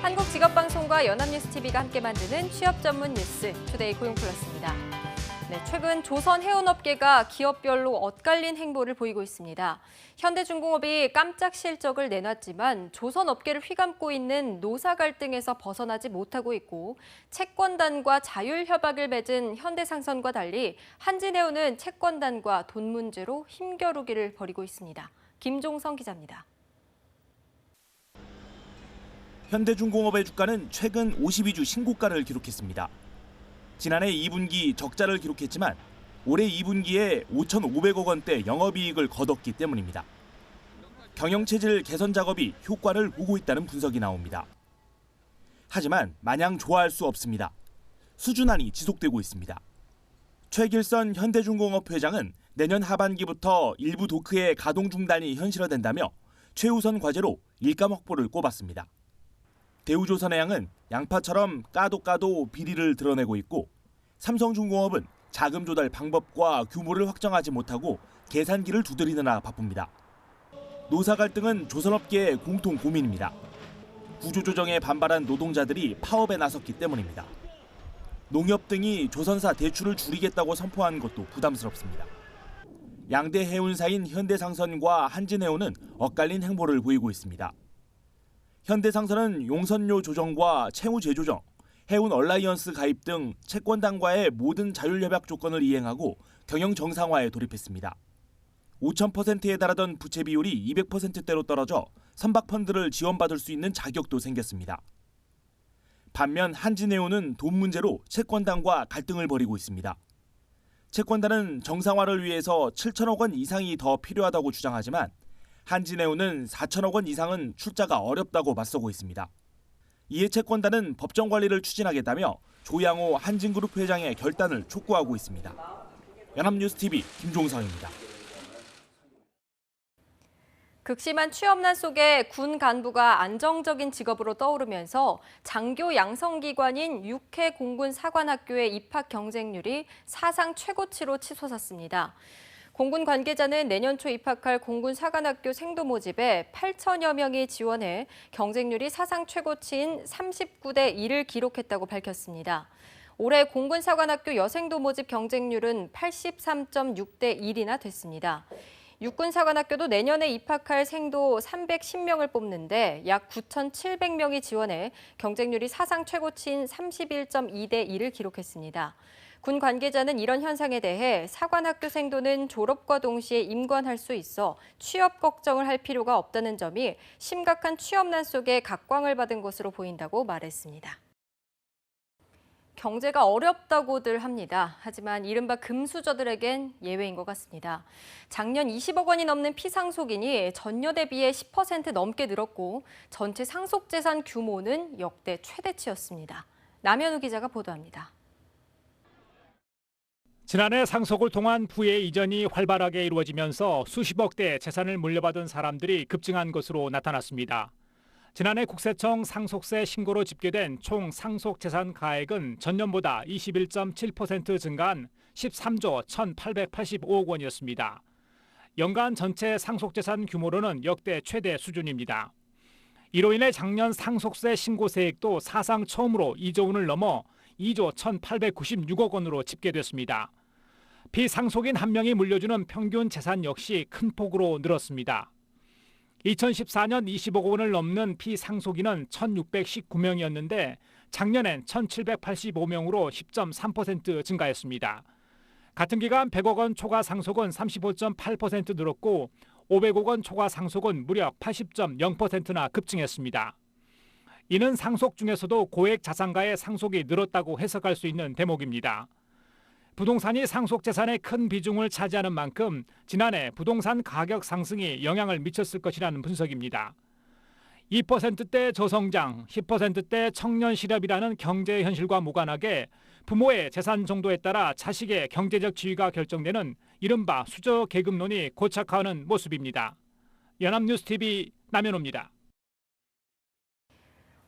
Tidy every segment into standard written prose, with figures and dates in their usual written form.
한국직업방송과 연합뉴스TV가 함께 만드는 취업 전문 뉴스 투데이 고용플러스입니다. 네, 최근 조선 해운업계가 기업별로 엇갈린 행보를 보이고 있습니다. 현대중공업이 깜짝 실적을 내놨지만 조선업계를 휘감고 있는 노사 갈등에서 벗어나지 못하고 있고 채권단과 자율협약을 맺은 현대상선과 달리 한진해운은 채권단과 돈 문제로 힘겨루기를 벌이고 있습니다. 김종성 기자입니다. 현대중공업의 주가는 최근 52주 신고가를 기록했습니다. 지난해 2분기 적자를 기록했지만 올해 2분기에 5,500억 원대 영업이익을 거뒀기 때문입니다. 경영체질 개선 작업이 효과를 보고 있다는 분석이 나옵니다. 하지만 마냥 좋아할 수 없습니다. 수준안이 지속되고 있습니다. 최길선 현대중공업 회장은 내년 하반기부터 일부 도크의 가동 중단이 현실화된다며 최우선 과제로 일감 확보를 꼽았습니다. 대우조선해양은 양파처럼 까도 비리를 드러내고 있고 삼성중공업은 자금 조달 방법과 규모를 확정하지 못하고 계산기를 두드리느라 바쁩니다. 노사 갈등은 조선업계의 공통 고민입니다. 구조조정에 반발한 노동자들이 파업에 나섰기 때문입니다. 농협 등이 조선사 대출을 줄이겠다고 선포한 것도 부담스럽습니다. 양대 해운사인 현대상선과 한진해운은 엇갈린 행보를 보이고 있습니다. 현대상선은 용선료 조정과 채무 재조정, 해운 얼라이언스 가입 등 채권단과의 모든 자율협약 조건을 이행하고 경영 정상화에 돌입했습니다. 5,000%에 달하던 부채 비율이 200%대로 떨어져 선박펀드를 지원받을 수 있는 자격도 생겼습니다. 반면 한진해운은 돈 문제로 채권단과 갈등을 벌이고 있습니다. 채권단은 정상화를 위해서 7천억 원 이상이 더 필요하다고 주장하지만 한진해운은 4천억 원 이상은 출자가 어렵다고 맞서고 있습니다. 이에 채권단은 법정 관리를 추진하겠다며 조양호 한진그룹 회장의 결단을 촉구하고 있습니다. 연합뉴스TV 김종성입니다. 극심한 취업난 속에 군 간부가 안정적인 직업으로 떠오르면서 장교 양성기관인 육해 공군 사관학교의 입학 경쟁률이 사상 최고치로 치솟았습니다. 공군 관계자는 내년 초 입학할 공군 사관학교 생도 모집에 8천여 명이 지원해 경쟁률이 사상 최고치인 39대 1을 기록했다고 밝혔습니다. 올해 공군 사관학교 여생도 모집 경쟁률은 83.6대 1이나 됐습니다. 육군 사관학교도 내년에 입학할 생도 310명을 뽑는데 약 9,700명이 지원해 경쟁률이 사상 최고치인 31.2대 1을 기록했습니다. 군 관계자는 이런 현상에 대해 사관학교 생도는 졸업과 동시에 임관할 수 있어 취업 걱정을 할 필요가 없다는 점이 심각한 취업난 속에 각광을 받은 것으로 보인다고 말했습니다. 경제가 어렵다고들 합니다. 하지만 이른바 금수저들에겐 예외인 것 같습니다. 작년 20억 원이 넘는 피상속인이 전년 대비해 10% 넘게 늘었고 전체 상속재산 규모는 역대 최대치였습니다. 남현우 기자가 보도합니다. 지난해 상속을 통한 부의 이전이 활발하게 이루어지면서 수십억 대 재산을 물려받은 사람들이 급증한 것으로 나타났습니다. 지난해 국세청 상속세 신고로 집계된 총 상속재산 가액은 전년보다 21.7% 증가한 13조 1,885억 원이었습니다. 연간 전체 상속재산 규모로는 역대 최대 수준입니다. 이로 인해 작년 상속세 신고세액도 사상 처음으로 2조 원을 넘어 2조 1,896억 원으로 집계됐습니다. 피상속인 한 명이 물려주는 평균 재산 역시 큰 폭으로 늘었습니다. 2014년 20억 원을 넘는 피상속인은 1,619명이었는데 작년엔 1,785명으로 10.3% 증가했습니다. 같은 기간 100억 원 초과 상속은 35.8% 늘었고 500억 원 초과 상속은 무려 80.0%나 급증했습니다. 이는 상속 중에서도 고액 자산가의 상속이 늘었다고 해석할 수 있는 대목입니다. 부동산이 상속재산의 큰 비중을 차지하는 만큼 지난해 부동산 가격 상승이 영향을 미쳤을 것이라는 분석입니다. 2%대 저성장, 10%대 청년 실업이라는 경제 현실과 무관하게 부모의 재산 정도에 따라 자식의 경제적 지위가 결정되는 이른바 수저 계급론이 고착화하는 모습입니다. 연합뉴스TV 남현호입니다.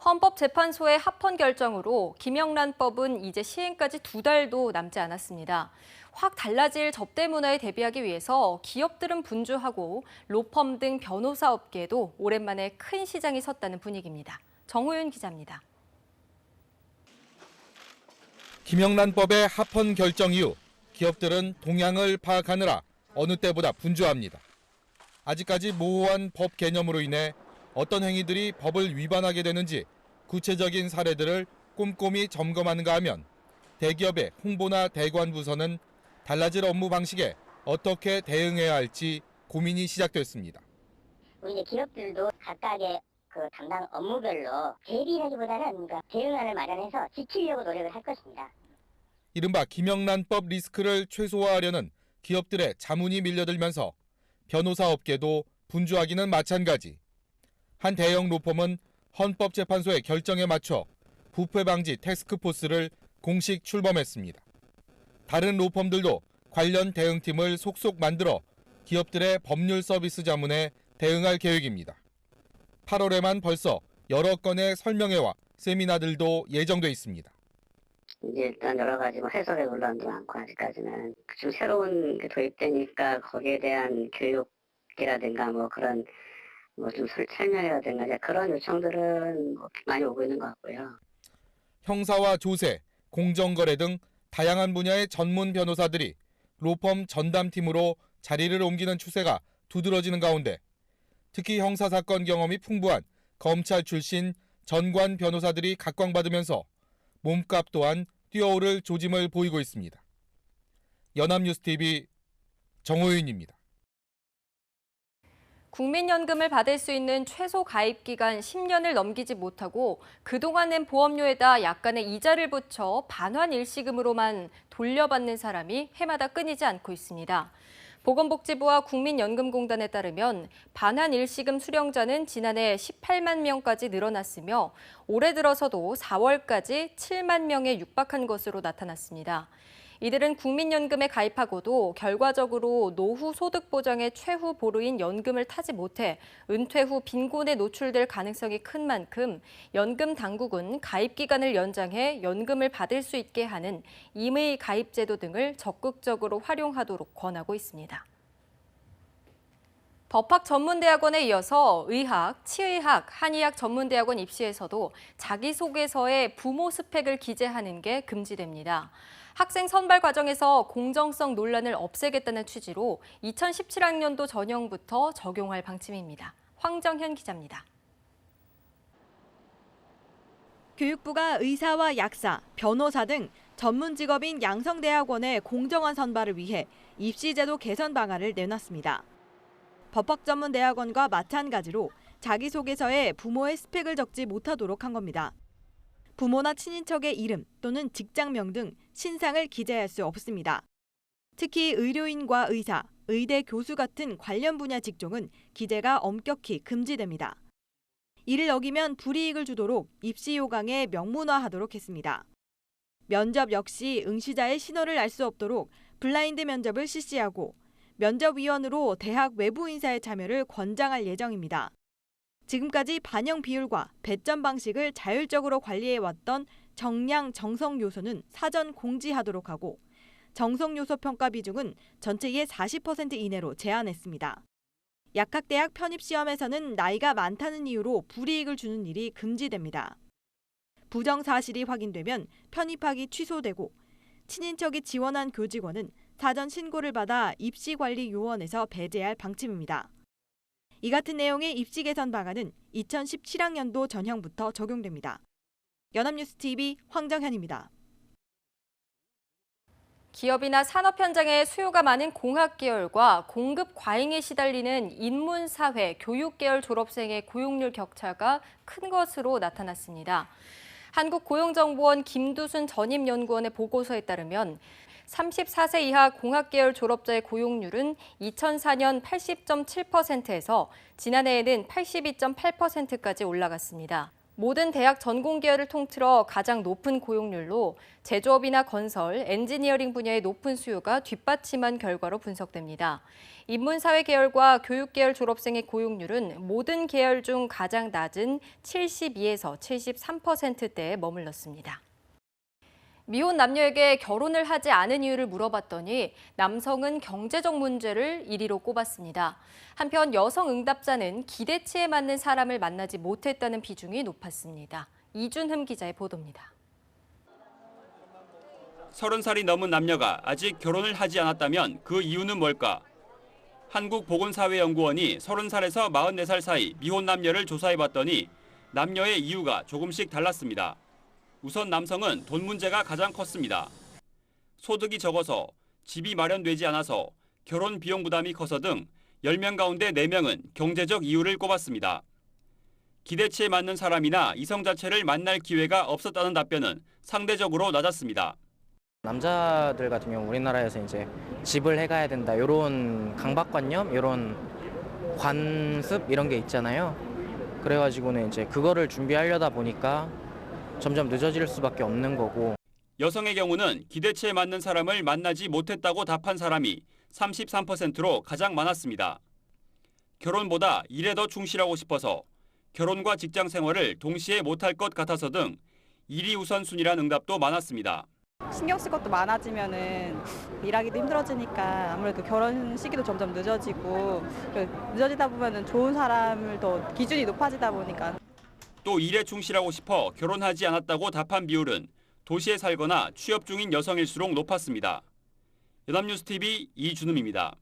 헌법재판소의 합헌 결정으로 김영란법은 이제 시행까지 2달도 남지 않았습니다. 확 달라질 접대 문화에 대비하기 위해서 기업들은 분주하고 로펌 등 변호사 업계에도 오랜만에 큰 시장이 섰다는 분위기입니다. 정호윤 기자입니다. 김영란법의 합헌 결정 이후 기업들은 동향을 파악하느라 어느 때보다 분주합니다. 아직까지 모호한 법 개념으로 인해 어떤 행위들이 법을 위반하게 되는지 구체적인 사례들을 꼼꼼히 점검하는가 하면 대기업의 홍보나 대관 부서는 달라질 업무 방식에 어떻게 대응해야 할지 고민이 시작됐습니다. 우리 기업들도 각각의 그 담당 업무별로 대비하기보다는 대응안을 마련해서 지키려고 노력을 할 것입니다. 이른바 김영란법 리스크를 최소화하려는 기업들의 자문이 밀려들면서 변호사 업계도 분주하기는 마찬가지. 한 대형 로펌은 헌법재판소의 결정에 맞춰 부패 방지 태스크포스를 공식 출범했습니다. 다른 로펌들도 관련 대응팀을 속속 만들어 기업들의 법률 서비스 자문에 대응할 계획입니다. 8월에만 벌써 여러 건의 설명회와 세미나들도 예정돼 있습니다. 이제 일단 여러 가지 해석의 논란도 많고 아직까지는 좀 새로운 게 도입되니까 거기에 대한 교육이라든가 그런 좀 설명이라든가 이제 그런 요청들은 많이 오고 있는 것 같고요. 형사와 조세, 공정거래 등 다양한 분야의 전문 변호사들이 로펌 전담팀으로 자리를 옮기는 추세가 두드러지는 가운데 특히 형사사건 경험이 풍부한 검찰 출신 전관 변호사들이 각광받으면서 몸값 또한 뛰어오를 조짐을 보이고 있습니다. 연합뉴스TV 정호윤입니다. 국민연금을 받을 수 있는 최소 가입 기간 10년을 넘기지 못하고 그동안 낸 보험료에다 약간의 이자를 붙여 반환 일시금으로만 돌려받는 사람이 해마다 끊이지 않고 있습니다. 보건복지부와 국민연금공단에 따르면 반환 일시금 수령자는 지난해 18만 명까지 늘어났으며 올해 들어서도 4월까지 7만 명에 육박한 것으로 나타났습니다. 이들은 국민연금에 가입하고도 결과적으로 노후 소득 보장의 최후 보루인 연금을 타지 못해 은퇴 후 빈곤에 노출될 가능성이 큰 만큼 연금 당국은 가입 기간을 연장해 연금을 받을 수 있게 하는 임의 가입 제도 등을 적극적으로 활용하도록 권하고 있습니다. 법학 전문대학원에 이어서 의학, 치의학, 한의학 전문대학원 입시에서도 자기소개서에 부모 스펙을 기재하는 게 금지됩니다. 학생 선발 과정에서 공정성 논란을 없애겠다는 취지로 2017학년도 전형부터 적용할 방침입니다. 황정현 기자입니다. 교육부가 의사와 약사, 변호사 등 전문 직업인 양성대학원의 공정한 선발을 위해 입시제도 개선 방안을 내놨습니다. 법학전문대학원과 마찬가지로 자기소개서에 부모의 스펙을 적지 못하도록 한 겁니다. 부모나 친인척의 이름 또는 직장명 등 신상을 기재할 수 없습니다. 특히 의료인과 의사, 의대 교수 같은 관련 분야 직종은 기재가 엄격히 금지됩니다. 이를 어기면 불이익을 주도록 입시 요강에 명문화하도록 했습니다. 면접 역시 응시자의 신원을 알 수 없도록 블라인드 면접을 실시하고 면접위원으로 대학 외부 인사의 참여를 권장할 예정입니다. 지금까지 반영 비율과 배점 방식을 자율적으로 관리해왔던 정량 정성 요소는 사전 공지하도록 하고 정성 요소 평가 비중은 전체의 40% 이내로 제한했습니다. 약학대학 편입시험에서는 나이가 많다는 이유로 불이익을 주는 일이 금지됩니다. 부정 사실이 확인되면 편입학이 취소되고 친인척이 지원한 교직원은 사전 신고를 받아 입시관리요원에서 배제할 방침입니다. 이 같은 내용의 입시 개선 방안은 2017학년도 전형부터 적용됩니다. 연합뉴스TV 황정현입니다. 기업이나 산업 현장에 수요가 많은 공학 계열과 공급 과잉에 시달리는 인문사회, 교육계열 졸업생의 고용률 격차가 큰 것으로 나타났습니다. 한국고용정보원 김두순 전임연구원의 보고서에 따르면 34세 이하 공학계열 졸업자의 고용률은 2004년 80.7%에서 지난해에는 82.8%까지 올라갔습니다. 모든 대학 전공 계열을 통틀어 가장 높은 고용률로 제조업이나 건설, 엔지니어링 분야의 높은 수요가 뒷받침한 결과로 분석됩니다. 인문사회 계열과 교육계열 졸업생의 고용률은 모든 계열 중 가장 낮은 72에서 73%대에 머물렀습니다. 미혼 남녀에게 결혼을 하지 않은 이유를 물어봤더니 남성은 경제적 문제를 1위로 꼽았습니다. 한편 여성 응답자는 기대치에 맞는 사람을 만나지 못했다는 비중이 높았습니다. 이준흠 기자의 보도입니다. 30살이 넘은 남녀가 아직 결혼을 하지 않았다면 그 이유는 뭘까? 한국보건사회연구원이 30살에서 44살 사이 미혼 남녀를 조사해봤더니 남녀의 이유가 조금씩 달랐습니다. 우선 남성은 돈 문제가 가장 컸습니다. 소득이 적어서, 집이 마련되지 않아서, 결혼 비용 부담이 커서 등 10명 가운데 4명은 경제적 이유를 꼽았습니다. 기대치에 맞는 사람이나 이성 자체를 만날 기회가 없었다는 답변은 상대적으로 낮았습니다. 남자들 같은 경우 우리나라에서 이제 집을 해가야 된다 이런 강박관념, 이런 관습 이런 게 있잖아요. 그래가지고는 이제 그거를 준비하려다 보니까 점점 늦어질 수밖에 없는 거고. 여성의 경우는 기대치에 맞는 사람을 만나지 못했다고 답한 사람이 33%로 가장 많았습니다. 결혼보다 일에 더 충실하고 싶어서, 결혼과 직장 생활을 동시에 못할 것 같아서 등 일이 우선순위란 응답도 많았습니다. 신경 쓸 것도 많아지면은 일하기도 힘들어지니까 아무래도 결혼 시기도 점점 늦어지고 늦어지다 보면은 좋은 사람을 더 기준이 높아지다 보니까. 또 일에 충실하고 싶어 결혼하지 않았다고 답한 비율은 도시에 살거나 취업 중인 여성일수록 높았습니다. 연합뉴스TV 이준흠입니다.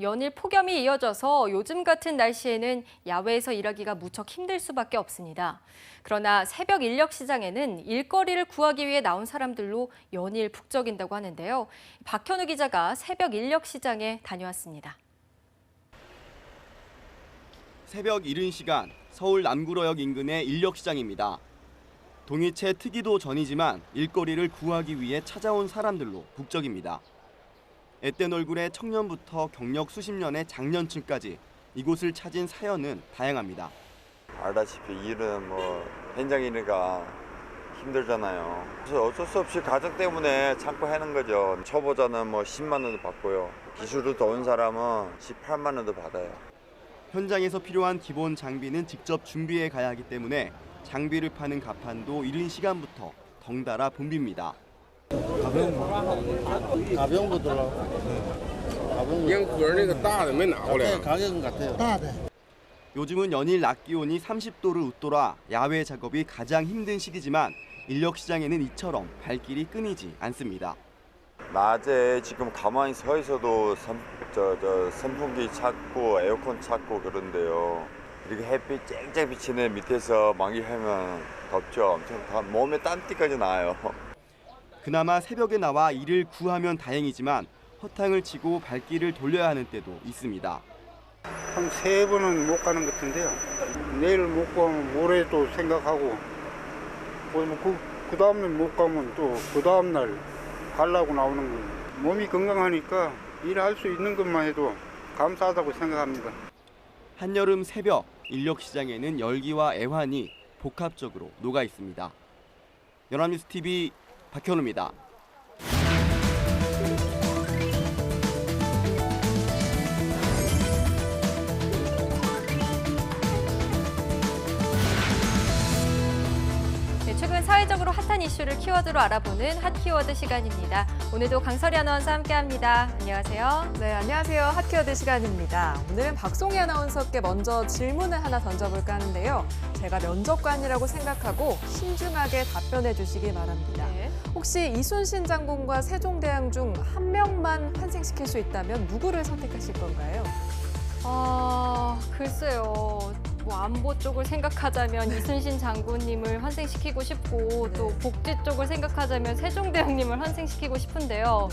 연일 폭염이 이어져서 요즘 같은 날씨에는 야외에서 일하기가 무척 힘들 수밖에 없습니다. 그러나 새벽 인력 시장에는 일거리를 구하기 위해 나온 사람들로 연일 북적인다고 하는데요. 박현우 기자가 새벽 인력 시장에 다녀왔습니다. 새벽 이른 시간 서울 남구로역 인근의 인력 시장입니다. 동이채 트기도 전이지만 일거리를 구하기 위해 찾아온 사람들로 북적입니다. 앳된 얼굴의 청년부터 경력 수십 년의 장년층까지 이곳을 찾은 사연은 다양합니다. 알다시피 일은 현장이니까 힘들잖아요. 그래서 어쩔 수 없이 가정 때문에 참고 하는 거죠. 초보자는 10만 원도 받고요. 기술을 더 온 사람은 18만 원도 받아요. 현장에서 필요한 기본 장비는 직접 준비해 가야 하기 때문에 장비를 파는 가판도 이른 시간부터 덩달아 붐빕니다. 가벼운 거 들어. 가격은 같아요. 요즘은 연일 낮 기온이 30도를 웃돌아 야외 작업이 가장 힘든 시기지만 인력 시장에는 이처럼 발길이 끊이지 않습니다. 낮에 지금 가만히 서 있어도 선풍기 찾고 에어컨 찾고 그런데요. 이렇게 햇빛 쨍쨍 비치는 밑에서 만기하면 덥죠. 엄청 몸에 땀띠까지 나요. 그나마 새벽에 나와 일을 구하면 다행이지만 허탕을 치고 발길을 돌려야 하는 때도 있습니다. 한 3번은 못 가는 것 같은데요. 내일 못 가면 모레 또 생각하고 그 다음날 못 가면 또 그 다음날 가려고 나오는 거예요. 몸이 건강하니까 일할 수 있는 것만 해도 감사하다고 생각합니다. 한여름 새벽 인력 시장에는 열기와 애환이 복합적으로 녹아 있습니다. 연합뉴스TV 박현우입니다. 최근 사회적으로 핫한 이슈를 키워드로 알아보는 핫키워드 시간입니다. 오늘도 강설이 아나운서와 함께합니다. 안녕하세요. 네, 안녕하세요. 핫키워드 시간입니다. 오늘은 박송희 아나운서께 먼저 질문을 하나 던져볼까 하는데요. 제가 면접관이라고 생각하고 신중하게 답변해 주시기 바랍니다. 네. 혹시 이순신 장군과 세종대왕 중 한 명만 환생시킬 수 있다면 누구를 선택하실 건가요? 글쎄요. 안보 쪽을 생각하자면 이순신 장군님을 환생시키고 싶고 또 복지 쪽을 생각하자면 세종대왕님을 환생시키고 싶은데요.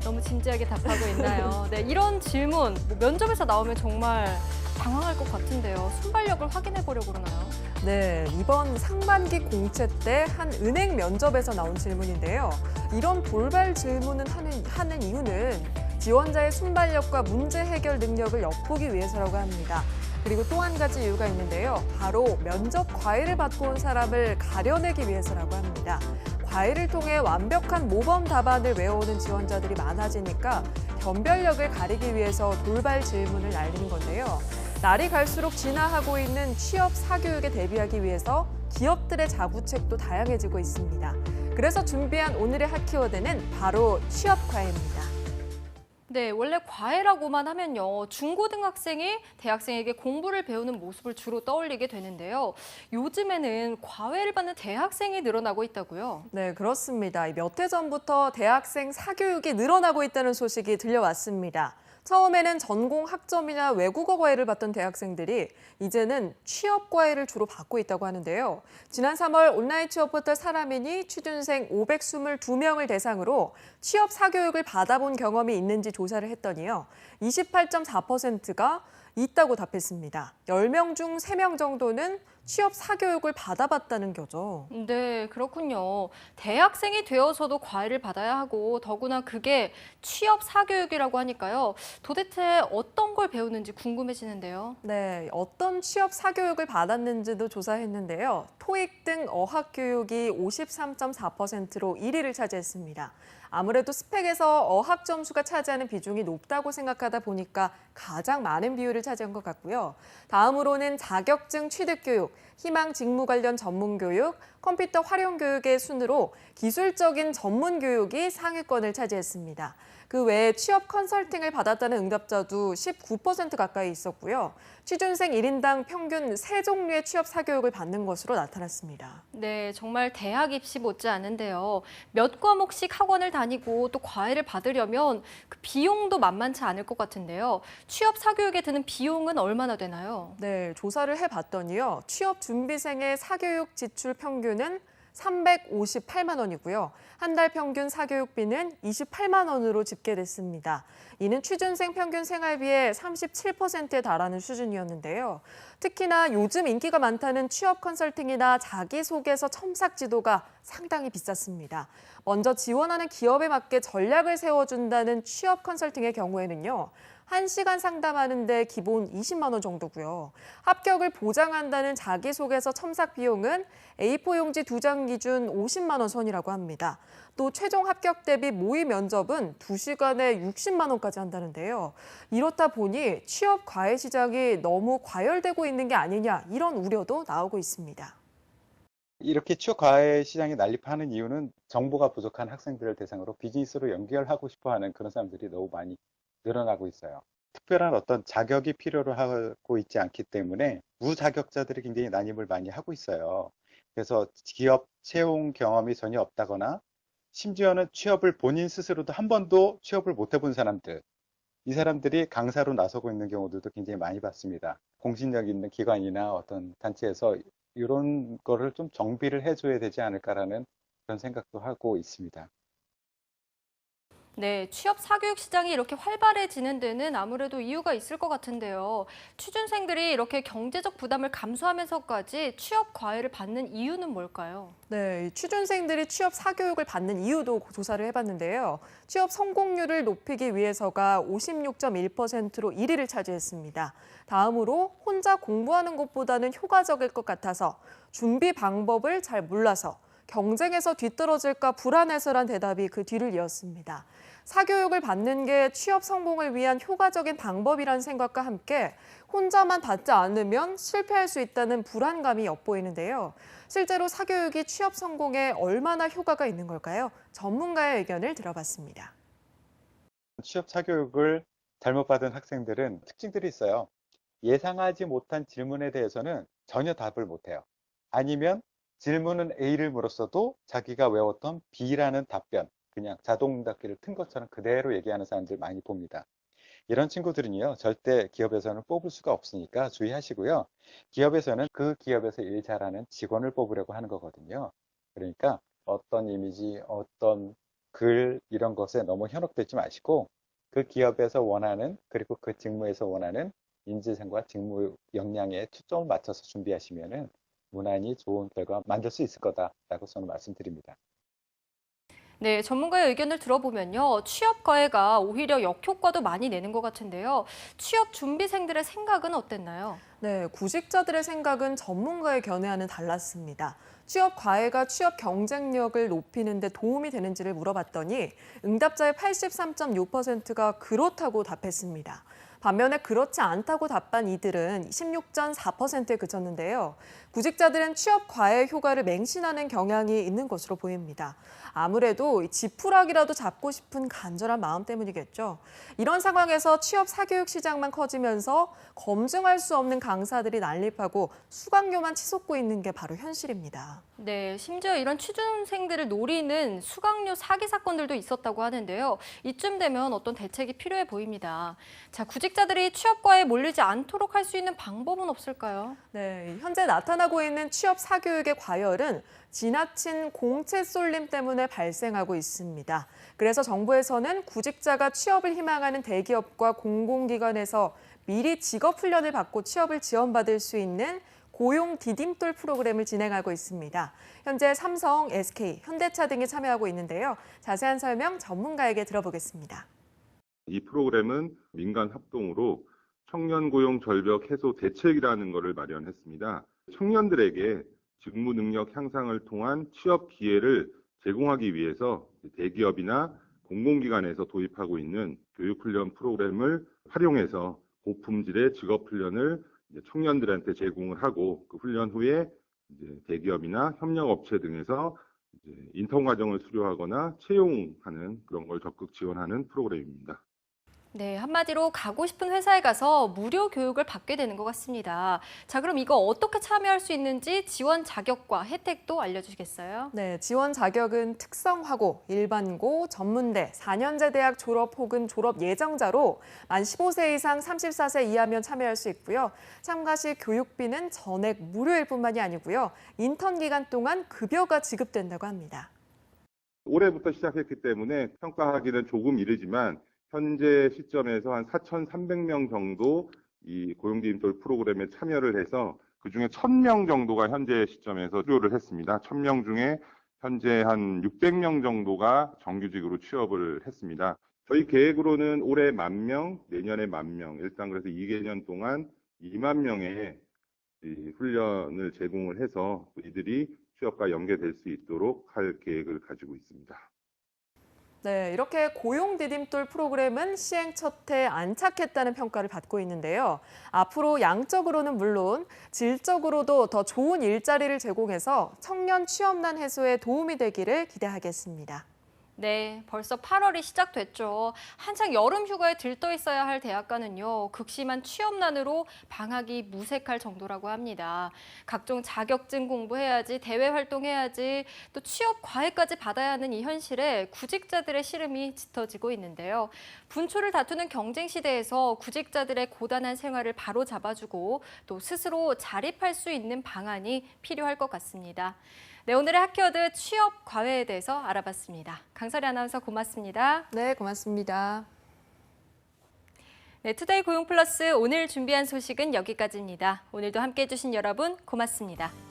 너무 진지하게 답하고 있나요? 네, 이런 질문 면접에서 나오면 정말 당황할 것 같은데요. 순발력을 확인해 보려고 그러나요? 네, 이번 상반기 공채 때 한 은행 면접에서 나온 질문인데요. 이런 돌발 질문을 하는 이유는 지원자의 순발력과 문제 해결 능력을 엿보기 위해서라고 합니다. 그리고 또 한 가지 이유가 있는데요. 바로 면접 과외를 받고 온 사람을 가려내기 위해서라고 합니다. 과외를 통해 완벽한 모범 답안을 외워오는 지원자들이 많아지니까 변별력을 가리기 위해서 돌발 질문을 날리는 건데요. 날이 갈수록 진화하고 있는 취업 사교육에 대비하기 위해서 기업들의 자구책도 다양해지고 있습니다. 그래서 준비한 오늘의 핫키워드는 바로 취업 과외입니다. 네, 원래 과외라고만 하면요. 중고등학생이 대학생에게 공부를 배우는 모습을 주로 떠올리게 되는데요. 요즘에는 과외를 받는 대학생이 늘어나고 있다고요? 네, 그렇습니다. 몇 해 전부터 대학생 사교육이 늘어나고 있다는 소식이 들려왔습니다. 처음에는 전공 학점이나 외국어 과외를 받던 대학생들이 이제는 취업 과외를 주로 받고 있다고 하는데요. 지난 3월 온라인 취업 포털 사람인이 취준생 522명을 대상으로 취업 사교육을 받아본 경험이 있는지 조사를 했더니요. 28.4%가 있다고 답했습니다. 10명 중 3명 정도는 취업 사교육을 받아봤다는 거죠. 네, 그렇군요. 대학생이 되어서도 과외를 받아야 하고 더구나 그게 취업 사교육이라고 하니까요. 도대체 어떤 걸 배우는지 궁금해지는데요. 네, 어떤 취업 사교육을 받았는지도 조사했는데요. 토익 등 어학 교육이 53.4%로 1위를 차지했습니다. 아무래도 스펙에서 어학 점수가 차지하는 비중이 높다고 생각하다 보니까 가장 많은 비율을 차지한 것 같고요. 다음으로는 자격증 취득 교육, 희망 직무 관련 전문 교육, 컴퓨터 활용 교육의 순으로 기술적인 전문 교육이 상위권을 차지했습니다. 그 외에 취업 컨설팅을 받았다는 응답자도 19% 가까이 있었고요. 취준생 1인당 평균 3종류의 취업 사교육을 받는 것으로 나타났습니다. 네, 정말 대학 입시 못지않은데요. 몇 과목씩 학원을 다니고 또 과외를 받으려면 그 비용도 만만치 않을 것 같은데요. 취업 사교육에 드는 비용은 얼마나 되나요? 네, 조사를 해봤더니요. 취업 준비생의 사교육 지출 평균은 358만 원이고요. 한 달 평균 사교육비는 28만 원으로 집계됐습니다. 이는 취준생 평균 생활비의 37%에 달하는 수준이었는데요. 특히나 요즘 인기가 많다는 취업 컨설팅이나 자기소개서 첨삭 지도가 상당히 비쌌습니다. 먼저 지원하는 기업에 맞게 전략을 세워준다는 취업 컨설팅의 경우에는요. 1시간 상담하는데 기본 20만 원 정도고요. 합격을 보장한다는 자기소개서 첨삭 비용은 A4 용지 2장 기준 50만 원 선이라고 합니다. 또 최종 합격 대비 모의 면접은 2시간에 60만 원까지 한다는데요. 이렇다 보니 취업 과외 시장이 너무 과열되고 있는 게 아니냐 이런 우려도 나오고 있습니다. 이렇게 취업 과외 시장이 난립하는 이유는 정보가 부족한 학생들을 대상으로 비즈니스로 연결하고 싶어하는 그런 사람들이 너무 많이 늘어나고 있어요. 특별한 어떤 자격이 필요로 하고 있지 않기 때문에 무자격자들이 굉장히 난입을 많이 하고 있어요. 그래서 기업 채용 경험이 전혀 없다거나 심지어는 취업을 본인 스스로도 한 번도 취업을 못 해본 사람들, 이 사람들이 강사로 나서고 있는 경우들도 굉장히 많이 봤습니다. 공신력 있는 기관이나 어떤 단체에서 이런 거를 좀 정비를 해줘야 되지 않을까라는 그런 생각도 하고 있습니다. 네, 취업 사교육 시장이 이렇게 활발해지는 데는 아무래도 이유가 있을 것 같은데요. 취준생들이 이렇게 경제적 부담을 감수하면서까지 취업 과외를 받는 이유는 뭘까요? 네, 취준생들이 취업 사교육을 받는 이유도 조사를 해봤는데요. 취업 성공률을 높이기 위해서가 56.1%로 1위를 차지했습니다. 다음으로 혼자 공부하는 것보다는 효과적일 것 같아서, 준비 방법을 잘 몰라서, 경쟁에서 뒤떨어질까 불안해서란 대답이 그 뒤를 이었습니다. 사교육을 받는 게 취업 성공을 위한 효과적인 방법이라는 생각과 함께 혼자만 받지 않으면 실패할 수 있다는 불안감이 엿보이는데요. 실제로 사교육이 취업 성공에 얼마나 효과가 있는 걸까요? 전문가의 의견을 들어봤습니다. 취업 사교육을 잘못 받은 학생들은 특징들이 있어요. 예상하지 못한 질문에 대해서는 전혀 답을 못해요. 아니면 질문은 A를 물었어도 자기가 외웠던 B라는 답변, 그냥 자동응답기를 튼 것처럼 그대로 얘기하는 사람들 많이 봅니다. 이런 친구들은요, 절대 기업에서는 뽑을 수가 없으니까 주의하시고요. 기업에서는 그 기업에서 일 잘하는 직원을 뽑으려고 하는 거거든요. 그러니까 어떤 이미지, 어떤 글 이런 것에 너무 현혹되지 마시고 그 기업에서 원하는, 그리고 그 직무에서 원하는 인재상과 직무 역량에 초점을 맞춰서 준비하시면은 무난히 좋은 결과 만들 수 있을 거다라고 저는 말씀드립니다. 네, 전문가의 의견을 들어보면요. 취업 과외가 오히려 역효과도 많이 내는 것 같은데요. 취업 준비생들의 생각은 어땠나요? 네, 구직자들의 생각은 전문가의 견해와는 달랐습니다. 취업 과외가 취업 경쟁력을 높이는 데 도움이 되는지를 물어봤더니 응답자의 83.6%가 그렇다고 답했습니다. 반면에 그렇지 않다고 답한 이들은 16.4%에 그쳤는데요. 구직자들은 취업 과외 효과를 맹신하는 경향이 있는 것으로 보입니다. 아무래도 지푸라기라도 잡고 싶은 간절한 마음 때문이겠죠. 이런 상황에서 취업 사교육 시장만 커지면서 검증할 수 없는 강사들이 난립하고 수강료만 치솟고 있는 게 바로 현실입니다. 네, 심지어 이런 취준생들을 노리는 수강료 사기 사건들도 있었다고 하는데요. 이쯤 되면 어떤 대책이 필요해 보입니다. 자, 구직자들이 취업과에 몰리지 않도록 할 수 있는 방법은 없을까요? 네, 현재 나타나고 있는 취업 사교육의 과열은 지나친 공채 쏠림 때문에 발생하고 있습니다. 그래서 정부에서는 구직자가 취업을 희망하는 대기업과 공공기관에서 미리 직업 훈련을 받고 취업을 지원받을 수 있는 고용 디딤돌 프로그램을 진행하고 있습니다. 현재 삼성, SK, 현대차 등이 참여하고 있는데요. 자세한 설명 전문가에게 들어보겠습니다. 이 프로그램은 민간 합동으로 청년 고용 절벽 해소 대책이라는 것을 마련했습니다. 청년들에게 직무 능력 향상을 통한 취업 기회를 제공하기 위해서 대기업이나 공공기관에서 도입하고 있는 교육훈련 프로그램을 활용해서 고품질의 직업훈련을 청년들한테 제공을 하고 그 훈련 후에 대기업이나 협력업체 등에서 인턴 과정을 수료하거나 채용하는 그런 걸 적극 지원하는 프로그램입니다. 네, 한마디로 가고 싶은 회사에 가서 무료 교육을 받게 되는 것 같습니다. 자, 그럼 이거 어떻게 참여할 수 있는지 지원 자격과 혜택도 알려주시겠어요? 네, 지원 자격은 특성화고, 일반고, 전문대, 4년제 대학 졸업 혹은 졸업 예정자로 만 15세 이상 34세 이하면 참여할 수 있고요. 참가 시 교육비는 전액 무료일 뿐만이 아니고요. 인턴 기간 동안 급여가 지급된다고 합니다. 올해부터 시작했기 때문에 평가하기는 조금 이르지만 현재 시점에서 한 4,300명 정도 이 고용디딤돌 프로그램에 참여를 해서 그중에 1,000명 정도가 현재 시점에서 수료를 했습니다. 1,000명 중에 현재 한 600명 정도가 정규직으로 취업을 했습니다. 저희 계획으로는 올해 10,000명, 내년에 10,000명, 일단 그래서 2개년 동안 2만 명의 이 훈련을 제공을 해서 이들이 취업과 연계될 수 있도록 할 계획을 가지고 있습니다. 네, 이렇게 고용 디딤돌 프로그램은 시행 첫 해 안착했다는 평가를 받고 있는데요. 앞으로 양적으로는 물론 질적으로도 더 좋은 일자리를 제공해서 청년 취업난 해소에 도움이 되기를 기대하겠습니다. 네, 벌써 8월이 시작됐죠. 한창 여름 휴가에 들떠 있어야 할 대학가는요, 극심한 취업난으로 방학이 무색할 정도라고 합니다. 각종 자격증 공부해야지, 대외 활동해야지, 또 취업 과외까지 받아야 하는 이 현실에 구직자들의 시름이 짙어지고 있는데요. 분초를 다투는 경쟁 시대에서 구직자들의 고단한 생활을 바로 잡아주고 또 스스로 자립할 수 있는 방안이 필요할 것 같습니다. 네, 오늘의 핫키워드 취업 과외에 대해서 알아봤습니다. 강설희 아나운서 고맙습니다. 네, 고맙습니다. 네, 투데이 고용 플러스 오늘 준비한 소식은 여기까지입니다. 오늘도 함께해 주신 여러분 고맙습니다.